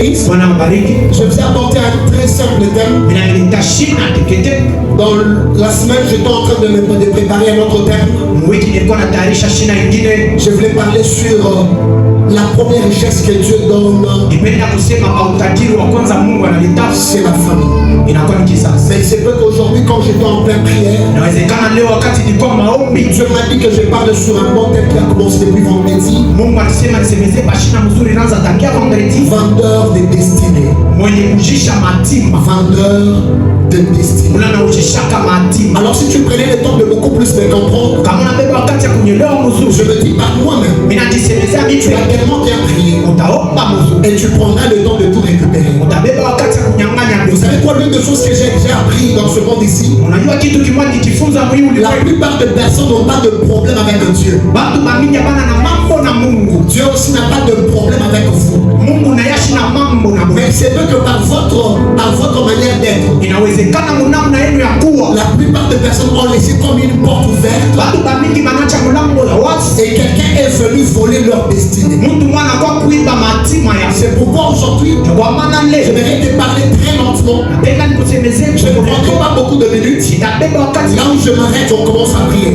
bénisse. Je vous ai apporté un très simple thème. Dans la semaine, j'étais en train de préparer un autre thème. Je voulais parler sur la première richesse que Dieu donne. C'est la famille. Mais c'est vrai qu'aujourd'hui, quand j'étais en pleine prière, Dieu m'a dit que je parle sur un bon thème qui a commencé depuis vendredi. Vendeur de destinée. Vendeur de destinée. Alors si tu prenais le temps de beaucoup plus me comprendre, je me dis par moi-même, tu as tellement bien prié et tu prendras le temps de tout récupérer. Vous savez quoi, l'une des choses que j'ai appris dans ce monde ici, la plupart des personnes n'ont pas de problème avec Dieu. Dieu aussi n'a pas de problème avec vous. Mais c'est vrai que par votre manière d'être, la plupart des personnes ont laissé comme une porte ouverte et quelqu'un est venu voler leur destinée. C'est pourquoi aujourd'hui, j'aimerais te parler très lentement. Je ne prendrai pas beaucoup de minutes. Là où je m'arrête, on commence à prier.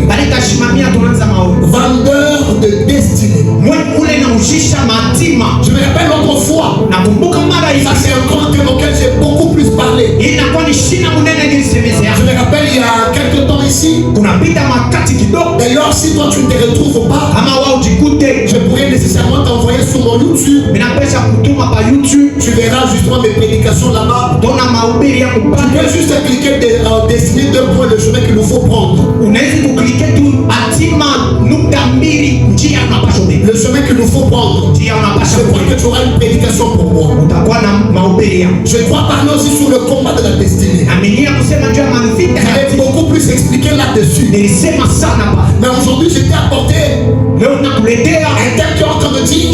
Vendeur de destinée. Je me rappelle l'autre fois, ça c'est un grand thème auquel j'ai beaucoup plus parlé. Je me rappelle il y a quelques temps ici. D'ailleurs, si toi tu ne te retrouves pas, je pourrais nécessairement t'envoyer sur mon YouTube. Tu verras justement mes prédications là-bas. Tu peux juste cliquer dessiner 2 points de chemin qu'il nous faut prendre. Le chemin qu'il nous faut prendre. Je crois que tu auras une prédication pour moi. Je crois parler aussi sur le combat de la destinée. J'allais beaucoup plus expliquer là-dessus. Mais aujourd'hui, je t'ai apporté un thème qui est en train de dire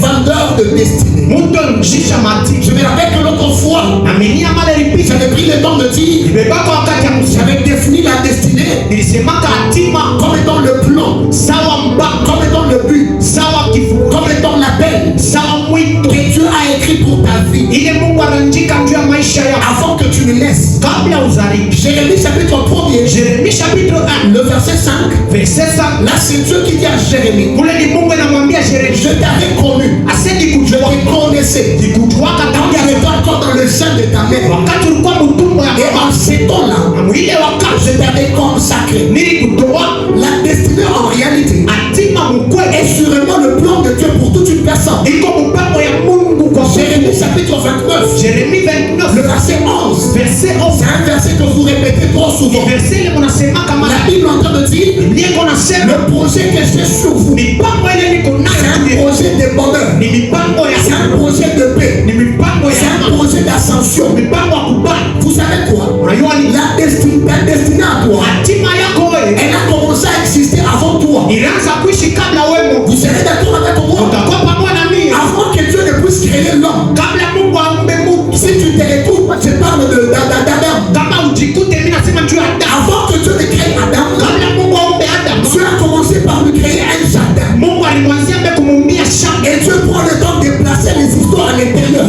vendeur de destinée. Je me rappelle que l'autre fois, j'avais pris le temps de dire, j'avais défini la destinée comme étant le plan, comme étant le but, comme étant l'appel que Dieu a écrit pour ta vie. Avant que tu ne naisses. Jérémie chapitre 1, le verset 5. Là c'est Dieu qui dit à Jérémie, je t'avais connu, je te connaissais quand tu étais encore dans le sein de ta mère. Et en ces temps-là, je t'avais consacré. La destinée en réalité est sûrement le plan de Dieu pour toute une personne. Jérémie chapitre 29, le verset 11. C'est un verset que vous répétez trop souvent. La Bible est en train de dire, le projet que j'ai sur vous, c'est un projet de bonheur, c'est un projet de paix, c'est un projet d'ascension. Vous savez quoi? La destinée à toi, elle a commencé à exister avant toi. Vous serez d'accord avec moi? Avant que Dieu ne puisse créer l'homme, si tu te retrouves, je parle d'Adam. Avant que Dieu ne crée Adam, Dieu a commencé par lui créer un jardin. Et Dieu prend le temps de placer les histoires à l'intérieur.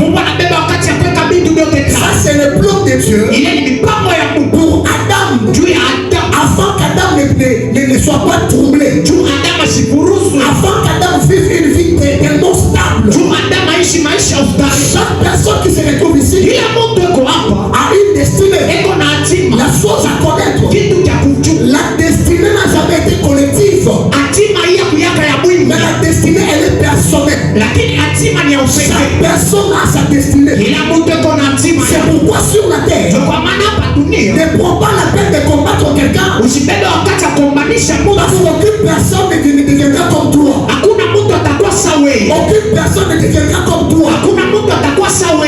Ça c'est le plan de Dieu pour Adam. Avant qu'Adam ne soit pas troublé, avant qu'Adam vive une vie tellement stable. Chaque personne qui se retrouve ici a une destinée, la chose à connaître. La destinée n'a jamais été collective, mais la destinée elle est personnelle. Chaque personne a sa destinée. C'est pourquoi sur la terre, ne prends pas la peine de combattre quelqu'un, parce qu'aucune personne ne deviendra comme toi. Aucune personne ne deviendra comme toi.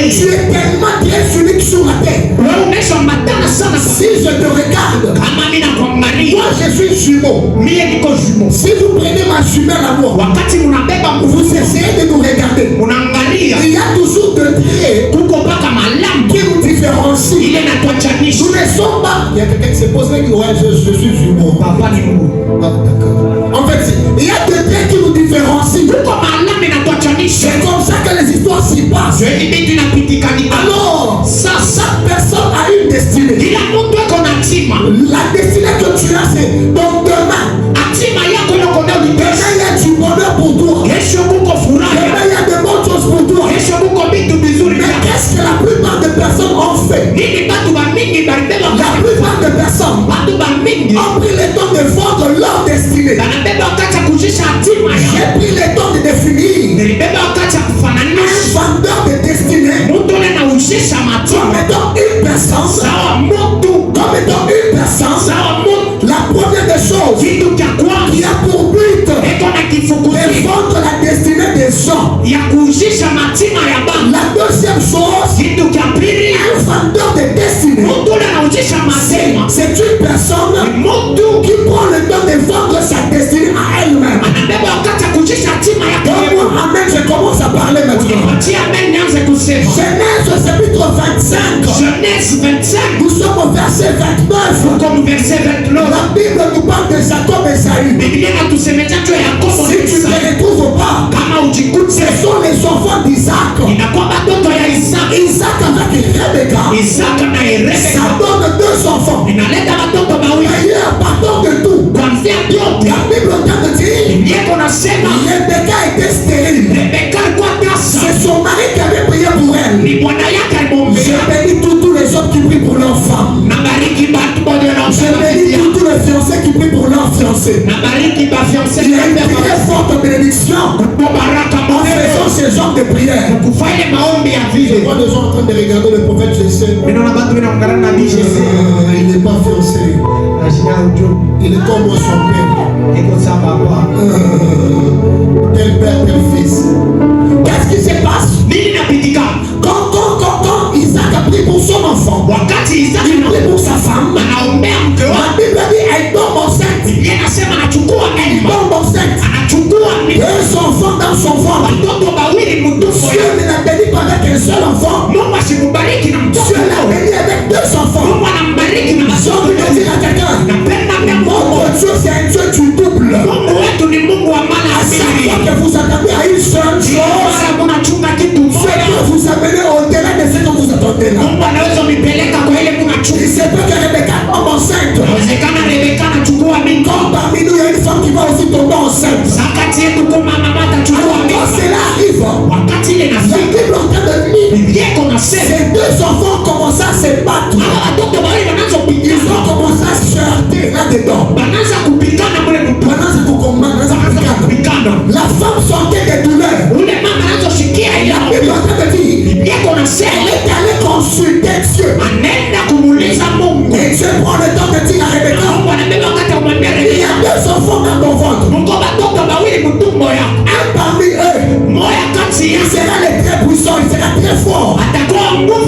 Tu es tellement très unique sur la terre. Si je te regarde, moi je suis jumeau. Si vous prenez ma jumelle à moi, vous essayez de nous regarder. Il y a toujours deux traits qui nous différencient. Nous ne sommes pas. Il y a quelqu'un qui se pose là et dit ouais, je suis jumeau. En fait, il y a deux traits qui nous différencient. C'est comme ça que les histoires chose y passe. Alors, chaque personne a une destinée. La destinée que tu as, c'est ton demain. Demain, il y a du bonheur pour toi. Demain, il y a de bonnes choses pour toi. Mais qu'est-ce que la plupart des personnes ont fait? La plupart des personnes ont pris le temps de vendre leur destinée. J'ai pris le temps de définir un vendeur de destinée comme étant une personne. La première des choses qui a pour but de vendre la destinée des gens. La deuxième chose, un vendeur de destinée, c'est une personne qui prend le temps de vendre sa destinée à elle-même. Donc, amen, je commence à parler maintenant. Genèse chapitre 25. Nous sommes au verset 29. La Bible nous parle de Jacob et Esaü. Si tu ne les retrouves pas, ce sont les enfants d'Isaac. Isaac avec Rebecca. Ça donne deux enfants. D'ailleurs, pardon de tout. La Bible nous dit Rebecca était stérile. C'est son mari qui avait prié pour elle. Je bénis tous les hommes qui prient pour leur femme. Je bénis tous les fiancés qui prient pour leur fiancé. Il y a une très forte bénédiction en faisant ce genre de prière. Je vois des gens en train de regarder le prophète Jésus. Il n'est pas fiancé. Il est comme moi son père. Tel père, tel fils. Qu'est-ce qui se passe? Quand Isaac a pris pour son enfant, il prie pour sa femme. La Bible dit elle tombe enceinte. Elle tombe enceinte. Deux enfants dans son ventre. Dieu ne l'a béni pas avec un seul enfant. Dieu l'a béni avec deux enfants. J'ai envie de dire à quelqu'un, mon Dieu c'est un Dieu du double. À chaque fois que vous attendez à une seule chose, Dieu peut vous amener au-delà de ce que vous attendez là. Il se peut que Rebecca tombe enceinte. Comme parmi nous, il y a une femme qui va aussi tomber enceinte. Quand cela arrive, la Bible en train de dire, ces deux enfants ont commencé à se battre. Ils ont commencé à se heurter là-dedans. La femme sentait des douleurs. La Bible en train de dire, elle est allée consulter Dieu. Et Dieu prend le temps de dire à Rebecca, il y a deux enfants dans ton ventre. Un parmi eux, il sera le très puissant, il sera très fort.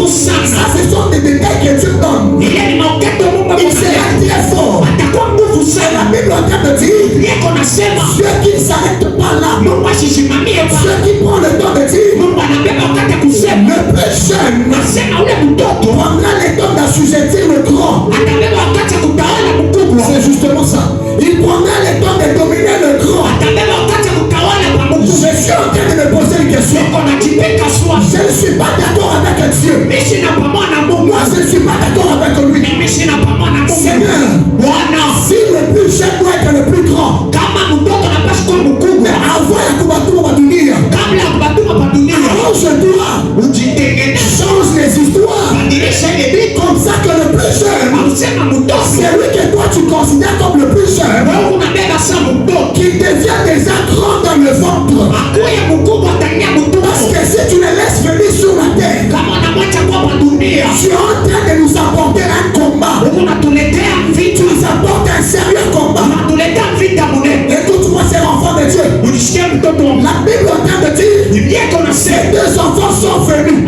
Ça, ce sont des détails que Dieu donne. Il sera très fort. Et la Bible en train de dire, Dieu qui ne s'arrête pas là. Dieu qui prend le temps de dire, le plus jeune prendra le temps d'assujettir le grand. C'est justement ça. Il prendra le temps de dominer le grand. Je suis en train de me poser une question. Je ne suis pas d'accord avec Dieu. Moi, je ne suis pas d'accord avec lui. Seigneur, si le plus jeune doit être le plus grand, mais avant la dunia, alors je dois change les histoires. Comme ça que le plus jeune, c'est lui que toi tu considères comme le plus jeune, qui devient déjà grand dans le ventre. Parce que si tu les laisses venir sur la terre, tu es en train de nous apporter un combat. Tu nous apportes un sérieux combat. Écoute-moi, c'est l'enfant de Dieu. La Bible est en train de dire, ces deux enfants sont venus.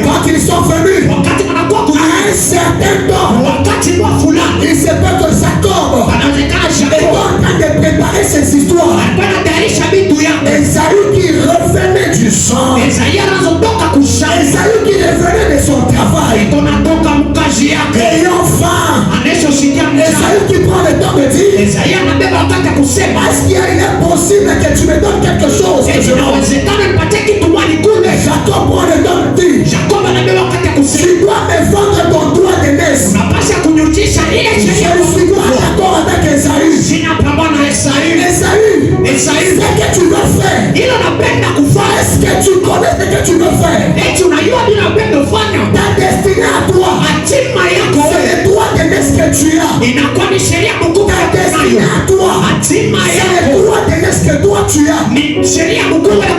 Quand ils sont venus, à un certain temps, il se peut que Jacob est en train de préparer ces histoires. Esaü qui revenait du sang. Esaü qui revenait de son travail. Ayant faim. Esaü qui prend le temps de dire, est-ce qu'il est possible que tu me donnes quelque chose que je mange? connais ce que tu veux faire. Ta destinée à toi, c'est le droit de ce que tu as. Ta destinée à toi, c'est le droit de ce que toi tu as.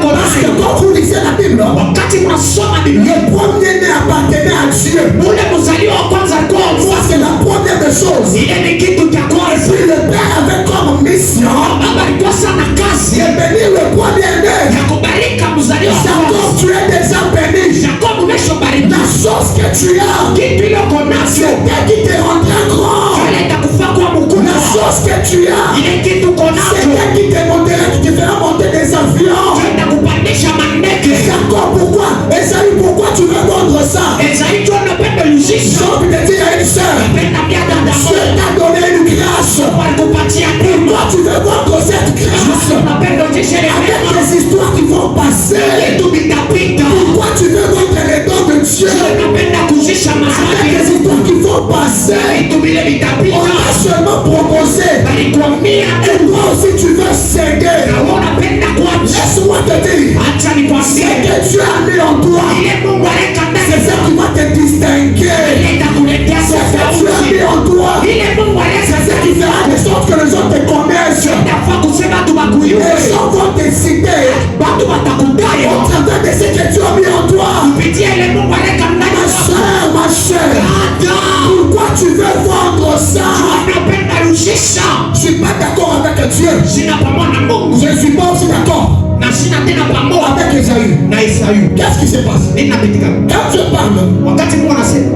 Parce que quand vous lisez la Bible, le premier-né appartenait à Dieu. Ça c'est la première des choses. Et puis le Père avait comme mission de bénir le premier-né. Jacob, tu es déjà béni. La chose que tu as, c'est qui te rendra grand. La chose que tu as, c'est qui te fera monter des avions. Jacob, pourquoi? Esaïe, pourquoi tu veux vendre ça? J'ai envie de dire à une soeur, Dieu t'a donné une grâce. Pourquoi tu veux vendre cette grâce? Avec les histoires qui vont passer. Pourquoi tu veux vendre les dons de Dieu? Avec les histoires qui vont passer. On a seulement proposé. Et toi aussi tu veux céder. Laisse-moi te dire, ce que Dieu a mis en toi, c'est ça qui va te distinguer. Ce que Dieu a mis en toi, c'est ça qui fera de sorte que les gens te connaissent. Les gens vont te citer au travers de ce que Dieu a mis en toi. Ma soeur, pourquoi tu veux vendre ça? Je ne suis pas d'accord avec Dieu. Je ne suis pas aussi d'accord avec Esaïe. Qu'est-ce qui se passe? Quand je parle,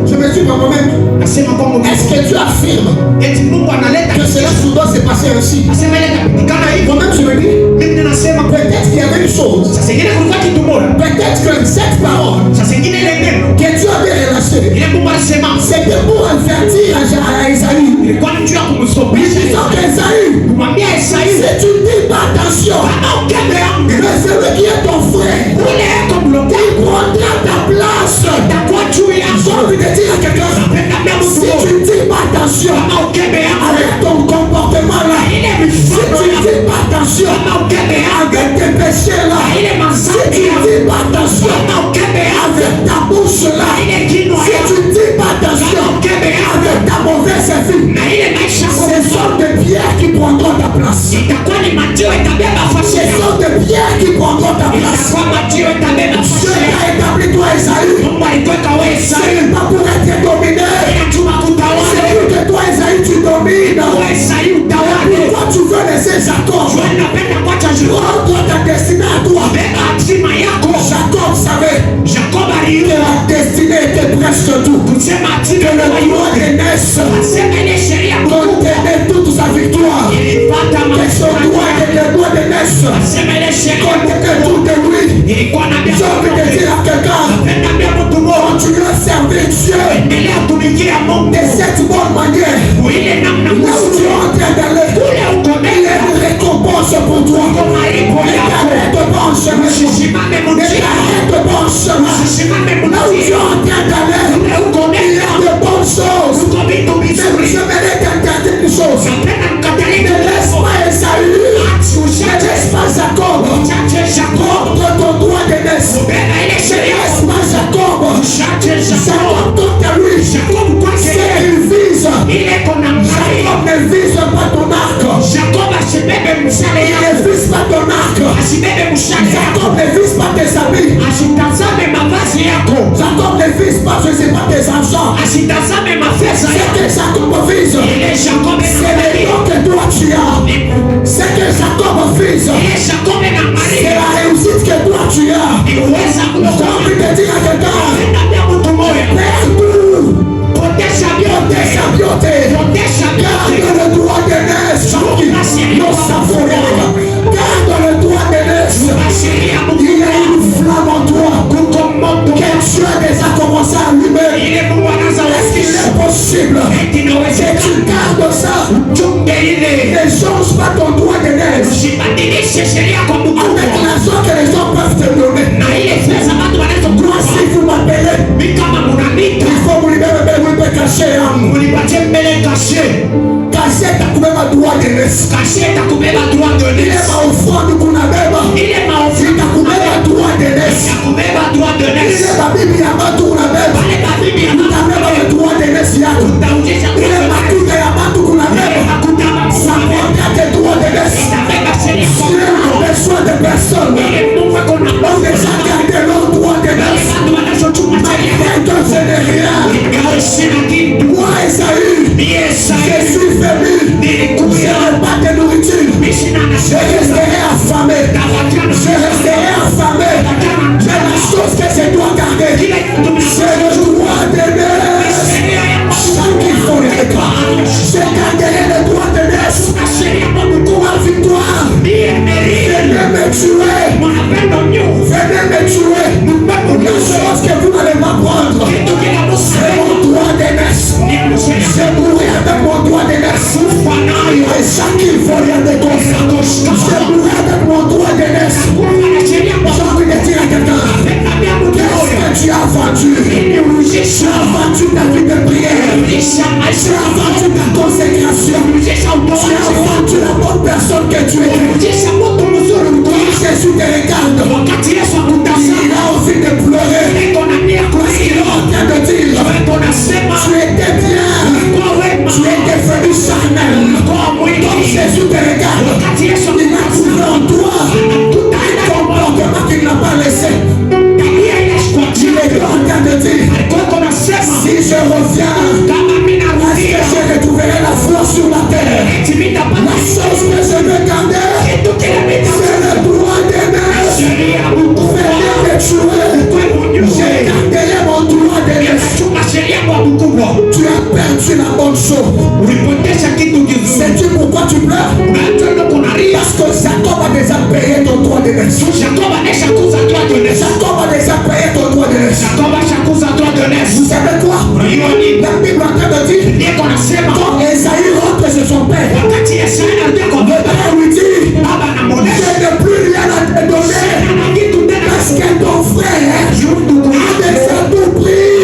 je me dis moi-même, est-ce que Dieu affirme que cela doit se passer ainsi? Moi-même je me dis, peut-être qu'il y avait une chose, peut-être que cette parole que Dieu avait relâchée, c'était pour avertir à Esaïe. Disant qu'Esaïe, si tu ne dis pas attention, mais celui qui est ton frère, il prendra ta place. J'ai envie de dire à quelqu'un, si tu ne dis pas attention avec ton comportement là, si tu ne dis pas attention avec tes péchés là, si tu ne dis pas attention avec ta bouche là, si tu ne dis pas attention avec ta mauvaise vie, ce sont des pierres qui prendront ta place. Ce sont des pierres qui prendront ta place. Dieu t'a établi toi Esaïe. Ce n'est pas pour être dominé. C'est pour que toi Esaïe tu domines. Pourquoi tu veux laisser Jacob? Prends ta destinée à toi. Jacob savait que la destinée était presque tout. Que le roi de Ness contenait toute sa victoire. Que son roi de Ness contenait tout de lui. J'ai envie de dire à quelqu'un, continue à servir Dieu de cette bonne manière. Là où tu es en train d'aller, il y a une récompense pour toi. Déclarez de bon chemin. Déclarez de bon chemin. Là où tu es en train d'aller, il y a de bonnes choses. Mais je vais t'interdire une chose. Ne laisse pas Esaïe. Ne laisse pas Jacob. Prendre ton droit de naissance. Ne laisse pas Jacob. Jacob tout à lui. Jacob qu'il vise. Jacob ne vise pas ton arc. Jacob ne vise pas ton arc. Jacob ne vise pas tes amis. Jacob ne vise pas, je ne sais pas, tes argents. Ce que Jacob vise, c'est le nom que toi tu as. Ce que Jacob vise, c'est la réussite que toi tu as. J'ai envie de dire à quelqu'un, garde le droit de naissance. Garde le droit de naissance. Il y a une flamme en toi que Dieu a déjà commencé à allumer. Est-ce qu'il est possible que tu gardes ça? Ne change pas ton droit de naissance avec l'argent que les gens peuvent te donner. Moi, si vous m'appelez, il faut vous libérer, vous pouvez cacher. Cacher ta kubeba droit de naissance. Il est ma offrande qu'on a même. Il est ta kubeba droit de naissance. kubeba droit de naissance. Ile mabibi ya watu unabeba. Wale mabibi ya utabeba le droit de naissance yako. Utaujisha ile makuta ya watu kunabeba. Makuta ça porte tes droits de naissance. Si on a besoin de personnes, on les a gardé leur droit de naissance. Maintenant ce n'est rien. Moi Esaü, je suis venu. Je n'ai pas de nourriture. Je resterai affamé. Je resterai affamé. Mais la chose que je dois garder, c'est le droit de naissance. Chaque qu'il faut les regarder. Je garderai le droit de naissance. Pour la victoire. Venez me tuer. Venez me tuer. La chose que vous n'allez m'apprendre, c'est mon droit de naissance. Je mourrai avec mon droit de naissance. Et chaque qu'il faut rien de ton je mourrai avec mon droit de naissance. J'ai envie de dire à quelqu'un, qu'est-ce que tu as vendu? Tu as vendu ta vie de prière. Tu as vendu ta consécration. Tu as vendu la bonne personne que tu es. Jésus te regarde. Il a envie de pleurer. Parce qu'il est en train de dire, tu étais bien. Tu es devenu charnel. Donc Jésus te regarde. Il a trouvé en toi un comportement qu'il n'a pas laissé. Il est en train de dire, si je reviens, est-ce que je retrouverai la foi sur la terre? La chose que je veux garder, c'est le droit de naissance. Venez me tuer. J'ai gardé mon droit de naissance. Tu as perdu la bonne chose. Sais-tu pourquoi tu pleures? Parce que Jacob a déjà payé ton droit de naissance. Jacob a déjà payé ton droit de naissance. Vous savez quoi? La Bible est en train de dire, quand Esaü rentre chez son père, le père lui dit, je n'ai plus rien à te donner. Parce que ton frère a déjà tout pris.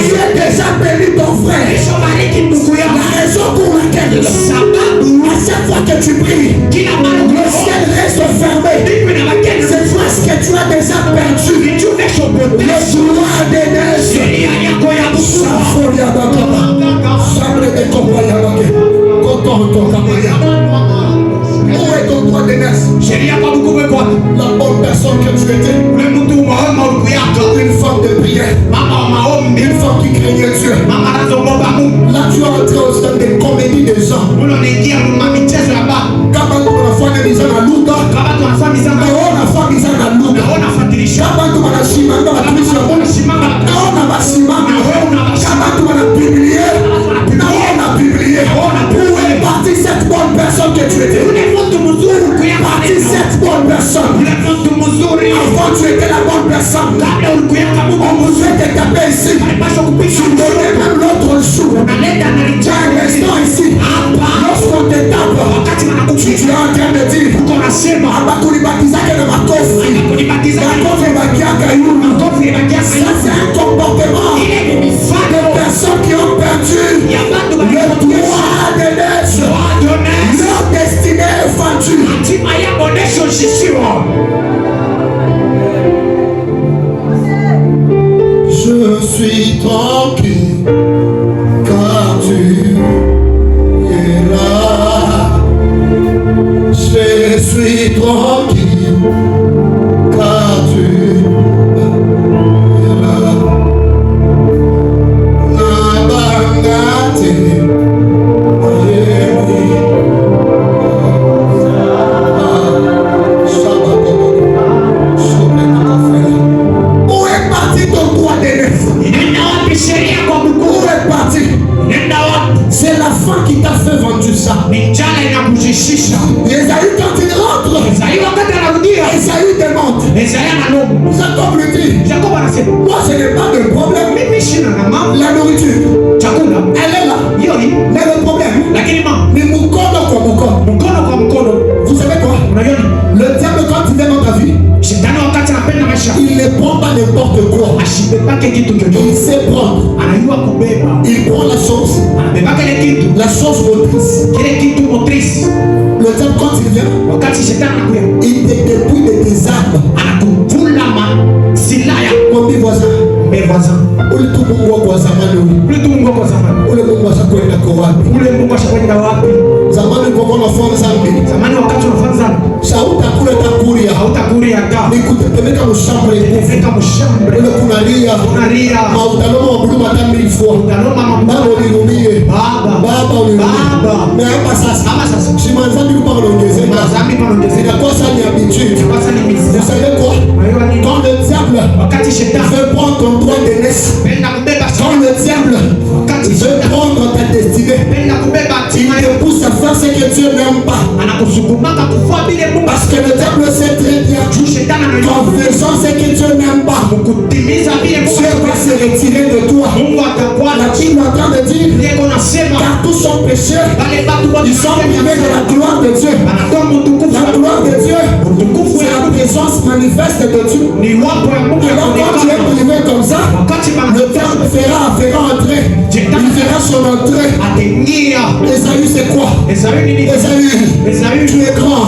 J'ai déjà béni ton frère. La raison pour laquelle à chaque fois que tu pries, le ciel reste fermé. C'est parce que tu as déjà perdu le droit de naissance. Où est ton droit de naissance? La bonne personne que tu étais, une femme de prière, une femme qui craignait Dieu. Là tu es entré au stade de comédie des gens. Kama tunafanya mizana luka, naona fami sana luka. Kama tunashimanga watumishi wa Mungu, naona basimama. Kama tunabiblia, naona biblia. Où est partie cette bonne personne que tu étais? Partie cette bonne personne. Avant tu étais la bonne personne. On vous fait te taper ici. Tu donnais même l'autre jour. Tu as un instant ici. Lorsqu'on te tape, tu es en train de dire, ça c'est un comportement de personnes qui ont perdu le droit de naissance. Leur destinée est vendue. Je suis tranquille car tu es là. Je suis tranquille car tu es là. Nabangate, où est parti ton droit de naissance? Où est parti? C'est la faim qui t'a fait vendre ça. Esaü quand il rentre, Esaü demande. Jacob lui dit, moi je n'ai pas de problème. La nourriture, elle est là. Mais le problème, vous savez quoi? Le diable quand il vient dans ta vie, il ne prend pas n'importe quoi. Il sait prendre. Il prend la chose motrice. Le diable quand il vient, il te dépouille de tes armes. voisins. Ule tu Mungu wako wa zamani. Ule tu Mungu wako wa zamani. Ule Mungu ashakwenda kwa wapi? Ule Mungu ashakwenda wapi? Zamani kwa unafanya dhambi. Zamani wakati unafanya dhambi. Hautakula takuria. Hautakuria hata. Nikutetemeka mshambre. Nikutetemeka mshambre. Ule kunalia. Kunalia. Maudaloma wa buluma tamili fwa. Udaloma Baba ulirumie. Baba ulirumie. Na hapa sasa. Hapa sasa. Shima dhambi lupa wanaongezeka. Dhambi wanaongezeka. Inakuwa sasa ni habitude. Inakuwa sasa ni mizizi. Vous savez quoi? Quand le diable wakati shetani veut prendre ton droit de naissance. Quand le diable veut prendre ta destinée. Il te pousse à faire ce que Dieu n'aime pas. Parce que le diable sait très bien qu'en faisant ce que Dieu n'aime pas, Dieu va se retirer de toi. La Bible est en train de dire, car tous sont péchés, ils sont privés de la gloire de Dieu. La gloire de Dieu, c'est la présence manifeste de Dieu. Alors quand tu es privé comme ça, le diable fera entrer. Il fera son entrée. Esaü c'est quoi? Esaü, tu es grand.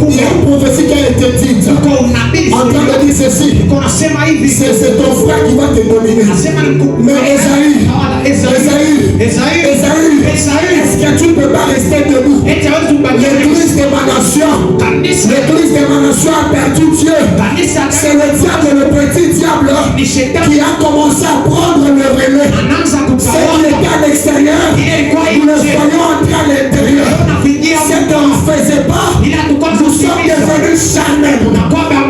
Il y a une prophétie qui a été dite en train de dire ceci. C'est ton frère qui va te dominer. Mais Esaü, est-ce que tu ne peux pas rester debout? L'église d'émanation a perdu Dieu. C'est le diable, le petit diable qui a commencé à prendre le relais. C'est qui était à l'extérieur, nous le voyons entrer à l'intérieur. C'est qu'on ne faisait pas. Nous sommes devenus charnels.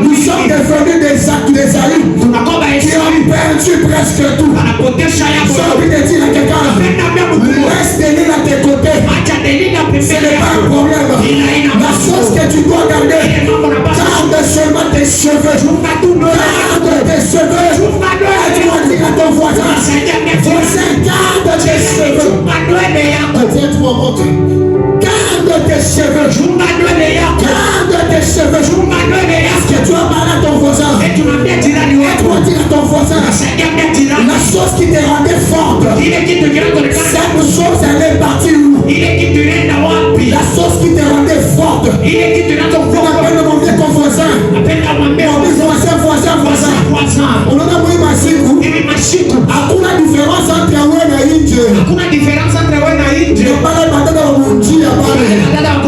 Nous sommes devenus des Esaü qui ont perdu presque tout. J'ai envie de dire à quelqu'un, laisse Denis à tes côtés. Ce n'est pas un problème. La chose que tu dois garder, garde seulement tes cheveux. Garde tes cheveux. Tu dois dire à ton voisin, garde tes cheveux. Tiens-toi en compte. Garde tes cheveux. Garde tes cheveux. Est-ce que tu as parlé à ton voisin? Et tu dois dire à ton voisin, la chose qui te rendait forte, cette chose elle est partie où? La chose qui te rendait forte. Tu n'appelles demander ton voisin. Voisin. On a pris ma siku. Hakuna différence entre wewe na nje. Ndio pale matata wa munjia pale. Pale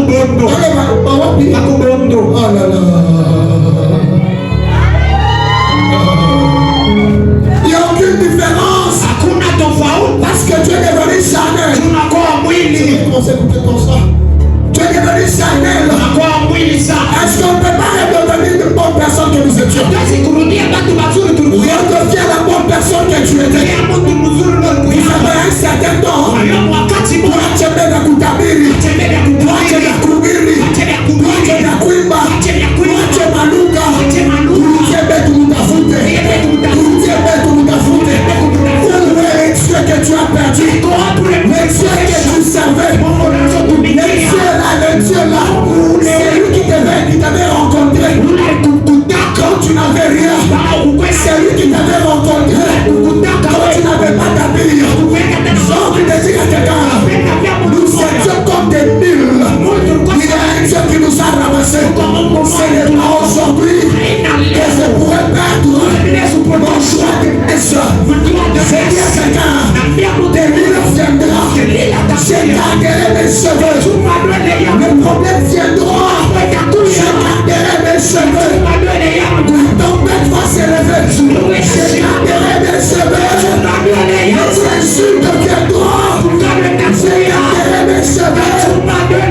wapi? Makubondo. Ah la la. Il n'y a aucune différence. Parce que tu es devenu charnel. Comment c'est écouter comme ça? Tu es devenu charnel. Est-ce qu'on ne peut pas redevenir de bonnes personnes que nous étions? Redeviens la bonne personne que tu étais. Il avait un certain temps. Toi, tu es la kutabiri. Toi, tu es la kubiri. Toi, tu es la kuimba. Toi, tu es maluka. Kurutie betu mutafute. Où est Dieu que tu as perdu? Le Dieu que tu servais. Le Dieu là. C'est lui qui t'avait rencontré. Quand tu n'avais rien. C'est lui qui t'avait rencontré. Quand tu n'avais pas d'habits. J'ai envie de dire à quelqu'un, nous étions comme des mules. Il y a un Dieu qui nous a ramassés. Ce n'est pas aujourd'hui que je pourrais perdre mon choix de naissance. Je dis à quelqu'un, des mules viendra. Je garderai mes cheveux. Le problème viendra. Je garderai mes cheveux. Ton bête va s'élever. Je garderai mes cheveux. Les insultes viendront. Je garderai mes cheveux.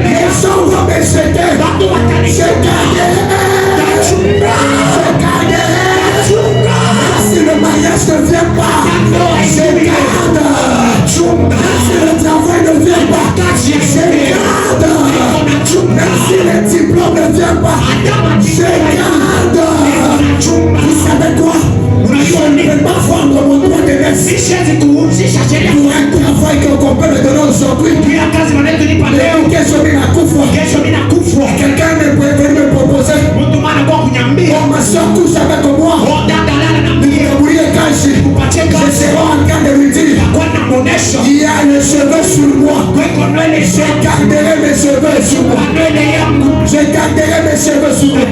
Les gens vont me jeter. Je garderai. Si le mariage ne vient pas, je garde. Si le travail ne vient pas, je garde. Si le diplôme ne vient pas, je garde. Vous savez quoi? Je ne peux pas vendre mon droit de naissance pour un travail qu'on peut me donner aujourd'hui. Quelqu'un ne peut venir me proposer. Oh, ma soeur couche avec moi. Je serai en train de lui dire, il y a les cheveux sur moi. Je garderai mes cheveux sur moi. Je garderai mes cheveux sur moi.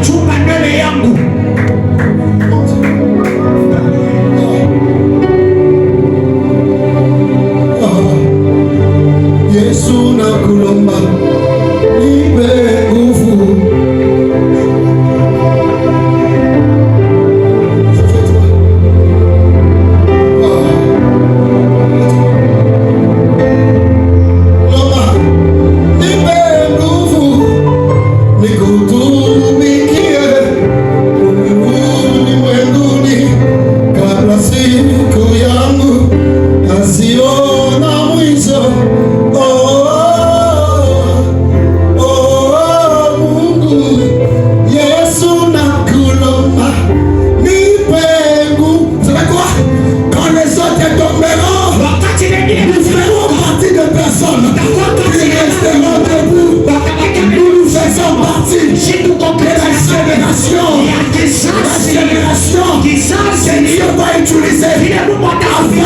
Dieu va utiliser afin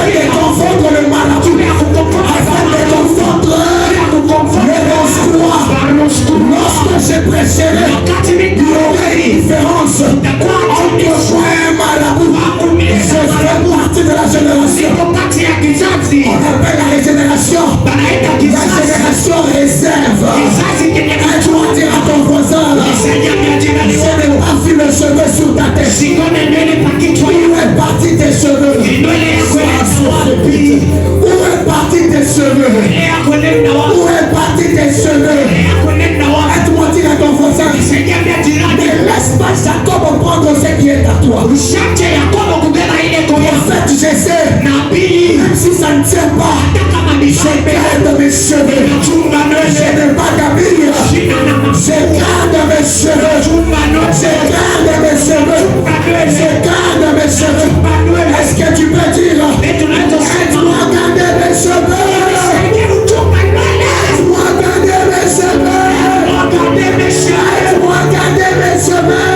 de confondre le marabout, afin de confondre le rose-croix. Lorsque j'ai prêcherai, il y aurait une différence entre moi et un marabout. Je fais partie de la génération. On appelle la régénération la génération réserve. Et tu vas dire à ton voisin, je n'ai pas vu les cheveux sur ta tête. Où est parti tes cheveux? Où est parti tes cheveux? Où est parti tes cheveux? Aide-moi dire à ton voisin, ne laisse pas Jacob prendre ce qui est à toi. En fait, je sais, même si ça ne tient pas, je garde mes cheveux. Je n'ai pas d'habits. Je garde mes cheveux. Je garde mes cheveux. Je garde mes cheveux. Est-ce que tu peux dire, aide-moi à garder mes cheveux? Aide-moi à garder mes cheveux. Aide-moi à garder mes cheveux.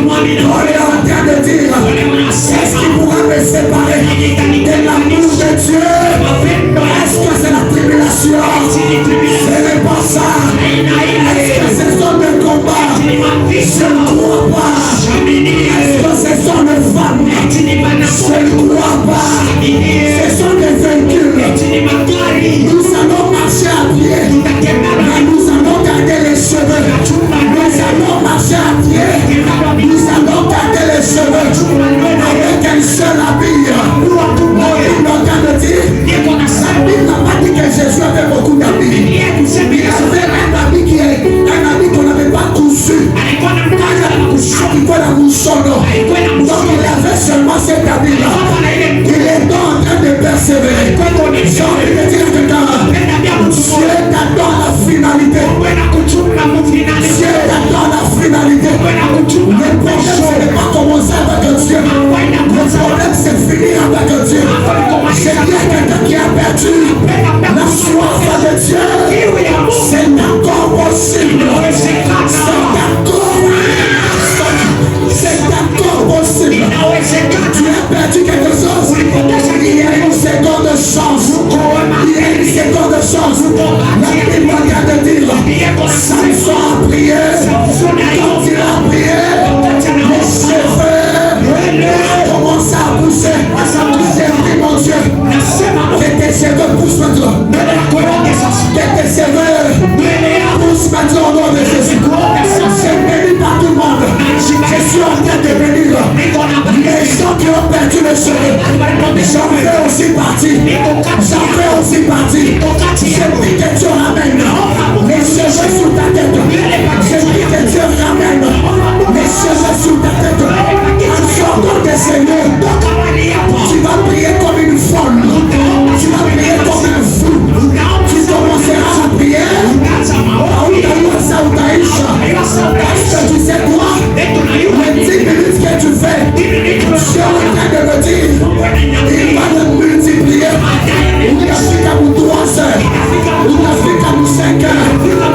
On est en train de dire, est-ce qu'il pourra me séparer de l'amour de Dieu? Est-ce que c'est la tribulation? Ce n'est pas ça. Est-ce que ce sont des combats? Je ne crois pas. Est-ce que ce sont des femmes? Je ne crois pas. Ce sont des véhicules. Nous allons marcher à pied, mais nous allons garder les cheveux. Nous allons marcher à pied. Nous allons garder les cheveux avec un seul habit. La Bible n'a pas dit que Jésus avait beaucoup d'habits. Il avait un habit qu'on n'avait pas cousu. Donc il avait seulement cet habit-là. Il est donc en train de persévérer. J'ai envie de dire que Dieu t'attend la finalité. Dieu t'attend la finalité. Le problème, ce n'est pas commencer avec Dieu. Le problème, c'est finir avec Dieu. C'est bien quelqu'un qui a perdu la soif de Dieu. C'est encore possible. C'est encore possible. Tu as perdu quelque chose. Il y a une seconde chance. Il y a une seconde chance. La Bible vient de dire, Samson a prié. Quand il a prié, les cheveux commencent à pousser. J'ai dit, mon Dieu, que tes cheveux poussent maintenant. Que tes cheveux poussent maintenant au nom de Jésus. C'est béni par tout le monde. Je suis en train de bénir les gens qui ont perdu les cheveux. J'en fais aussi partie. J'en fais aussi partie. Je prie que Dieu ramène les cheveux sous ta tête. Je prie que Dieu ramène les cheveux sous ta tête. En sortant de ces lieux, tu vas prier comme une folle. Tu vas prier comme un fou. Tu commenceras à prier. Parce que tu sais quoi? Les 10 minutes que tu fais, je suis en train de me dire, il va te multiplier. Il a fait comme 3 heures. Il a fait comme 5 heures.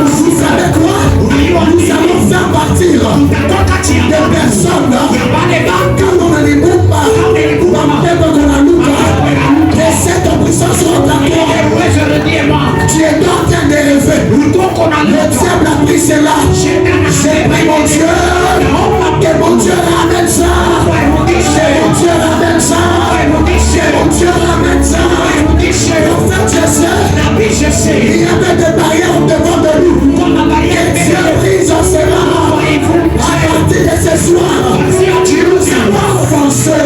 Vous savez quoi? Nous allons faire partir des personnes. Quand on a les bombes, et cette puissance rentre à toi. Tu es en train de rêver. Le diable a pris cela. J'ai pris mon Dieu. Que mon Dieu ramène ça. Que mon Dieu ramène ça. Que mon Dieu ramène ça. En fait, je sais. Il y avait des barrières devant de nous. Et Dieu brise en cela. À partir de ce soir, tu nous as offensé.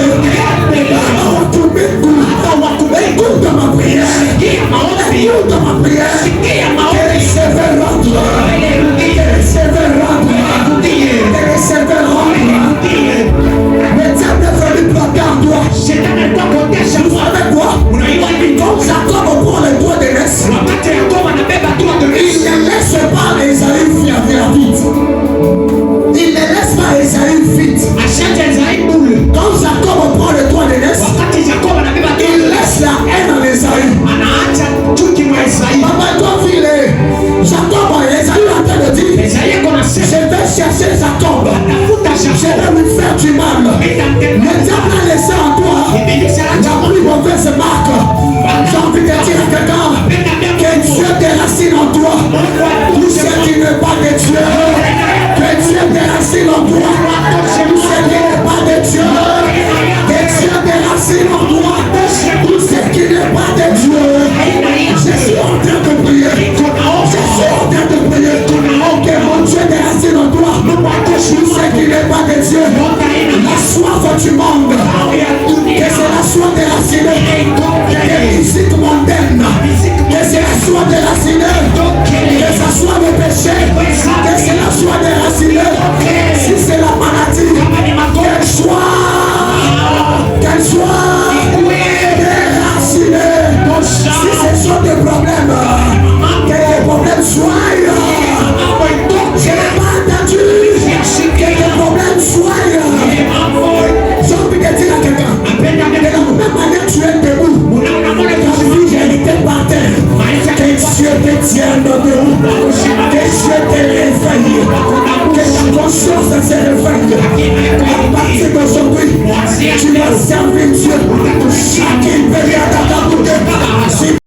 Écoute ma prière. Écoute ma prière. Que les cheveux rentrent. Que les cheveux rentrent. Que les cheveux rentrent. Le diable est venu planter en toi. Vous savez quoi? Quand Jacob prend les doigts de l'aise, il ne laisse pas Esaü faire vite. Il ne laisse pas Esaü vite. Quand Jacob prend les doigts de l'aise, il laisse la haine chercher Jacob. Je vais lui faire du mal. Le diable a laissé en toi la plus mauvaise marque. J'ai envie de dire à quelqu'un que Dieu déracine en toi tout ce qui n'est pas de Dieu. Que Dieu déracine en toi tout ce qui n'est pas de Dieu. Que Dieu déracine en toi tout ce qui n'est pas de Dieu. Je suis en train de prier. Je suis en train de prier. Que mon Dieu déracine en toi tout ce qui n'est pas de Dieu. La soif du monde. Que c'est la soif déracinée des musiques mondaines. Que c'est la soif déracinée. Que ça soit le péché. Que c'est la soif déracinée. Si c'est la maladie, qu'elle soit déracinée. Si ce sont des problèmes, que les problèmes soient. Je n'ai pas entendu que les problèmes soient. J'ai envie de dire à quelqu'un, de la même manière tu es debout, ta vie était par terre. Que Dieu te tienne debout, que Dieu te réveille, que ta conscience se réveille. À partir d'aujourd'hui, tu vas servir Dieu. Chacun peut y aller à ta